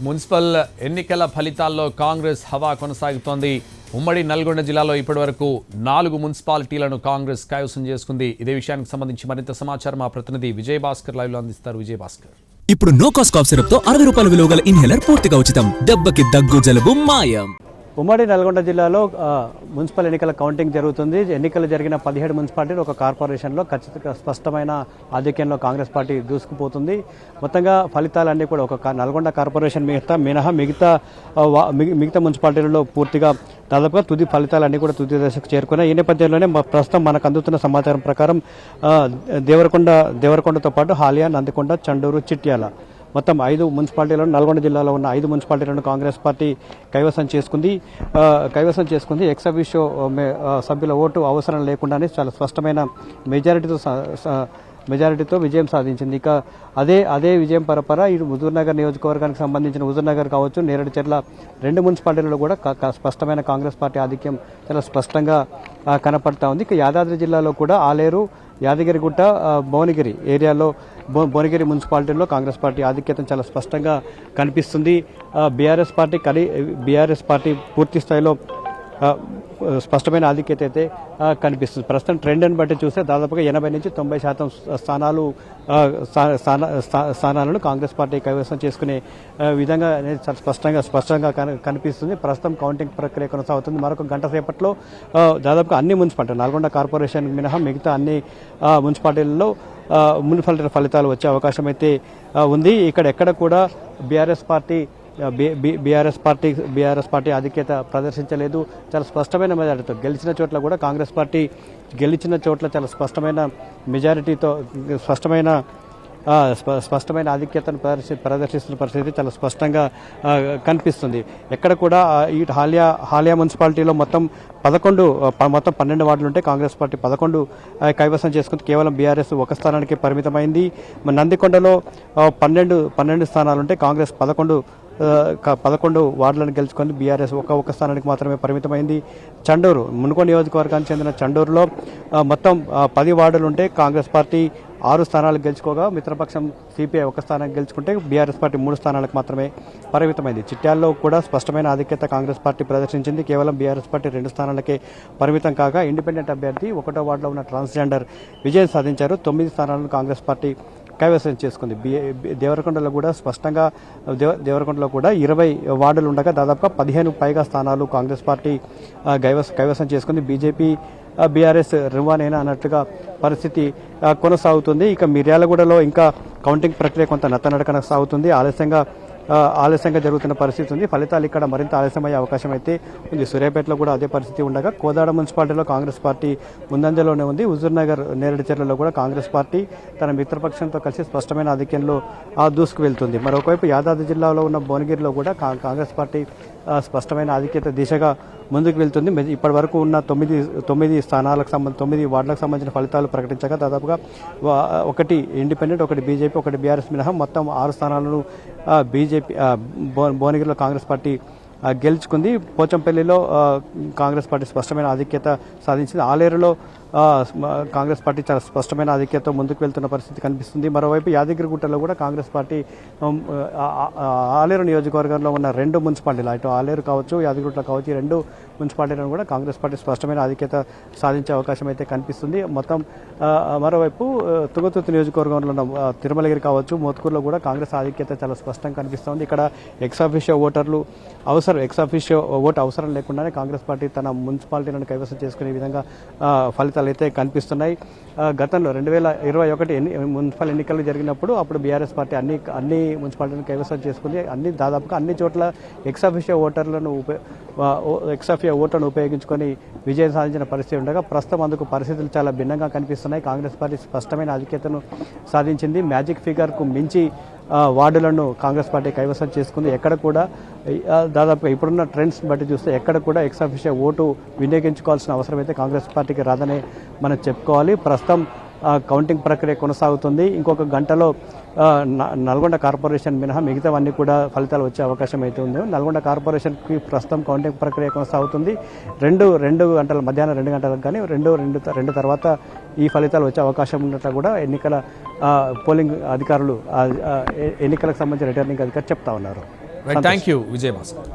Municipal ఎన్నికల ఫలితాల్లో కాంగ్రెస్ హవా కొనసాగుతోంది. ఉమ్మడి నల్గొండ జిల్లాలో ఇప్పటివరకు 4 మున్సిపాలిటీలను కాంగ్రెస్ కైవసం చేసుకుంది. ఇదే విషయానికి సంబంధించి మరింత సమాచారం మా ప్రతినిధి విజయ్ భాస్కర్ లైవ్ లో అందిస్తారు. విజయ్ భాస్కర్, ఇప్పుడు నో కాస్ట్ కాఫ్ సిరప్ తో 60 రూపాయల విలువ గల ఇన్హేలర్ పూర్తిగా ఉచితం. దెబ్బకి దగ్గు జలుబు మాయం. ఉమ్మడి నల్గొండ జిల్లాలో మున్సిపల్ ఎన్నికల కౌంటింగ్ జరుగుతుంది. ఎన్నికలు జరిగిన 17 మున్సిపాలిటీలు ఒక కార్పొరేషన్లో ఖచ్చితంగా స్పష్టమైన ఆధిక్యంలో కాంగ్రెస్ పార్టీ దూసుకుపోతుంది. మొత్తంగా ఫలితాలన్నీ కూడా ఒక నల్గొండ కార్పొరేషన్ మినహా మిగతా మున్సిపాలిటీలలో పూర్తిగా దాదాపుగా తుది ఫలితాలన్నీ కూడా తుది దశకు చేరుకున్నాయి. ఈ నేపథ్యంలోనే ప్రస్తుతం మనకు అందుతున్న సమాచారం ప్రకారం దేవరకొండతో పాటు హాలియా, నందికొండ, చండూరు, చిట్యాల మొత్తం 5 మున్సిపాలిటీలను నల్గొండ జిల్లాలో ఉన్న 5 మున్సిపాలిటీలను కాంగ్రెస్ పార్టీ కైవసం చేసుకుంది. ఎక్స్ అఫీషియో సభ్యుల ఓటు అవసరం లేకుండానే చాలా స్పష్టమైన మెజారిటీతో విజయం సాధించింది. ఇక అదే విజయం పరపర ఇటు హుజూర్నగర్ నియోజకవర్గానికి సంబంధించిన హుజూర్నగర్ కావచ్చు, నేరేడుచర్ల 2 మున్సిపాలిటీలలో కూడా స్పష్టమైన కాంగ్రెస్ పార్టీ ఆధిక్యం చాలా స్పష్టంగా కనపడతా ఉంది. ఇక యాదాద్రి జిల్లాలో కూడా ఆలేరు, యాదగిరిగుట్ట, భువనగిరి ఏరియాలో భువనగిరి మున్సిపాలిటీలో కాంగ్రెస్ పార్టీ ఆధిక్యత చాలా స్పష్టంగా కనిపిస్తుంది. బీఆర్ఎస్ పార్టీ పూర్తి స్థాయిలో స్పష్టమైన ఆధిక్యత అయితే కనిపిస్తుంది. ప్రస్తుతం ట్రెండ్ని బట్టి చూస్తే దాదాపుగా 80 నుంచి 90% స్థానాలను కాంగ్రెస్ పార్టీ కైవసం చేసుకునే విధంగా స్పష్టంగా కనిపిస్తుంది. ప్రస్తుతం కౌంటింగ్ ప్రక్రియ కొనసాగుతుంది. మరొక గంట సేపట్లో దాదాపుగా అన్ని మున్సిపాలిటీలు నల్గొండ కార్పొరేషన్ మినహా మిగతా అన్ని మున్సిపాలిటీలలో మున్సిపాలిటీ ఫలితాలు వచ్చే అవకాశం అయితే ఉంది. ఎక్కడ కూడా బీఆర్ఎస్ పార్టీ ఆధిక్యత ప్రదర్శించలేదు. చాలా స్పష్టమైన మెజారిటీతో గెలిచిన చోట్ల కూడా కాంగ్రెస్ పార్టీ చాలా స్పష్టమైన మెజారిటీతో స్పష్టమైన ఆధిక్యతను ప్రదర్శిస్తున్న పరిస్థితి చాలా స్పష్టంగా కనిపిస్తుంది. ఎక్కడ కూడా ఈ హాలియా మున్సిపాలిటీలో మొత్తం 12 వార్డులు ఉంటే కాంగ్రెస్ పార్టీ 11 కైవసం చేసుకుంది. కేవలం బీఆర్ఎస్ ఒక స్థానానికి పరిమితమైంది. నందికొండలో 12 స్థానాలుంటే కాంగ్రెస్ 11 వార్డులను గెలుచుకొని బీఆర్ఎస్ ఒక స్థానానికి మాత్రమే పరిమితమైంది. చండూరు మునుగోడు నియోజకవర్గానికి చెందిన చండూరులో మొత్తం 10 వార్డులుంటే కాంగ్రెస్ పార్టీ 6 స్థానాలు గెలుచుకోగా మిత్రపక్షం సిపిఐ ఒక స్థానానికి గెలుచుకుంటే బీఆర్ఎస్ పార్టీ 3 స్థానాలకు మాత్రమే పరిమితమైంది. చిట్యాల్లో కూడా స్పష్టమైన ఆధిక్యత కాంగ్రెస్ పార్టీ ప్రదర్శించింది. కేవలం బీఆర్ఎస్ పార్టీ 2 స్థానాలకే పరిమితం కాగా ఇండిపెండెంట్ అభ్యర్థి 1వ వార్డులో ఉన్న ట్రాన్స్జెండర్ విజయం సాధించారు. 9 స్థానాలను కాంగ్రెస్ పార్టీ కైవసం చేసుకుంది. దేవరకొండలో కూడా 20 వార్డులు ఉండగా దాదాపుగా 15 పైగా స్థానాలు కాంగ్రెస్ పార్టీ కైవసం చేసుకుంది. బీజేపీ బీఆర్ఎస్ రివానేనా అన్నట్లుగా పరిస్థితి కొనసాగుతుంది. ఇక మిర్యాలగూడలో ఇంకా కౌంటింగ్ ప్రక్రియ కొంత నత్తనడకన సాగుతుంది. ఆలస్యంగా జరుగుతున్న పరిస్థితి ఉంది. ఫలితాలు ఇక్కడ మరింత ఆలస్యమయ్యే అవకాశం అయితే ఉంది. సూర్యాపేటలో కూడా అదే పరిస్థితి ఉండగా కోదాడ మున్సిపాలిటీలో కాంగ్రెస్ పార్టీ ముందంజలోనే ఉంది. హుజూర్నగర్, నేరేడుచర్లలో కూడా కాంగ్రెస్ పార్టీ తన మిత్రపక్షంతో కలిసి స్పష్టమైన ఆధిక్యంలో దూసుకు వెళ్తుంది. మరొకవైపు యాదాద్రి జిల్లాలో ఉన్న భువనగిరిలో కూడా కాంగ్రెస్ పార్టీ స్పష్టమైన ఆధిక్యత దిశగా ముందుకు వెళ్తుంది. ఇప్పటి వరకు ఉన్న 9 వార్డులకు సంబంధించిన ఫలితాలు ప్రకటించగా దాదాపుగా 1 ఇండిపెండెంట్, 1 బీజేపీ, 1 బీఆర్ఎస్ మినహా మొత్తం 6 స్థానాలను భువనగిరిలో కాంగ్రెస్ పార్టీ గెలుచుకుంది. పోచంపల్లిలో కాంగ్రెస్ పార్టీ స్పష్టమైన ఆధిక్యత సాధించింది. ఆలేరులో కాంగ్రెస్ పార్టీ చాలా స్పష్టమైన ఆధిక్యతతో ముందుకు వెళ్తున్న పరిస్థితి కనిపిస్తుంది. మరోవైపు యాదగిరిగుట్టలో కూడా కాంగ్రెస్ పార్టీ ఆలేరు నియోజకవర్గంలో ఉన్న 2 మున్సిపాలిటీలు, అటు ఆలేరు కావచ్చు, యాదగిరిగుట్ట కావచ్చు, ఈ 2 మున్సిపాలిటీలను కూడా కాంగ్రెస్ పార్టీ స్పష్టమైన ఆధిక్యత సాధించే అవకాశం అయితే కనిపిస్తుంది. మొత్తం మరోవైపు తుంగతుర్తి నియోజకవర్గంలో ఉన్న తిరుమలగిరి కావచ్చు, మోత్కూరులో కూడా కాంగ్రెస్ ఆధిక్యత చాలా స్పష్టంగా కనిపిస్తుంది. ఇక్కడ ఎక్స్ అఫీషియో ఓటు అవసరం లేకుండానే కాంగ్రెస్ పార్టీ తన మున్సిపాలిటీలను కైవసం చేసుకునే విధంగా ఫలితాలు అయితే కనిపిస్తున్నాయి. గతంలో 2021 మున్సిపల్ ఎన్నికలు జరిగినప్పుడు అప్పుడు బీఆర్ఎస్ పార్టీ అన్ని మున్సిపాలిటీలను కైవసం చేసుకుంది. దాదాపుగా అన్ని చోట్ల ఎక్స్ అఫీషియో ఓట్లను ఉపయోగించుకొని విజయం సాధించిన పరిస్థితి ఉండగా ప్రస్తుతం అందుకు పరిస్థితులు చాలా భిన్నంగా కనిపిస్తున్నాయి. కాంగ్రెస్ పార్టీ స్పష్టమైన ఆధిక్యతను సాధించింది. మ్యాజిక్ ఫిగర్కు మించి వార్డులను కాంగ్రెస్ పార్టీ కైవసం చేసుకుంది. ఎక్కడ కూడా దాదాపుగా ఇప్పుడున్న ట్రెండ్స్ బట్టి చూస్తే ఎక్కడ కూడా ఎక్స్ అఫీషియో ఓటు వినియోగించుకోవాల్సిన అవసరం అయితే కాంగ్రెస్ పార్టీకి రాదని మనం చెప్పుకోవాలి. ప్రస్తుతం కౌంటింగ్ ప్రక్రియ కొనసాగుతుంది. ఇంకొక గంటలో నల్గొండ కార్పొరేషన్ మినహా మిగతావన్నీ కూడా ఫలితాలు వచ్చే అవకాశం అయితే ఉంది. నల్గొండ కార్పొరేషన్కి ప్రస్తుతం కౌంటింగ్ ప్రక్రియ కొనసాగుతుంది. మధ్యాహ్నం 2 గంటలకు కానీ రెండు తర్వాత ఈ ఫలితాలు వచ్చే అవకాశం ఉన్నట్లు కూడా ఎన్నికల పోలింగ్ అధికారులు ఎన్నికలకు సంబంధించిన రిటర్నింగ్ అధికారులు చెప్తా ఉన్నారు. Thank you Vijay Bhaskar.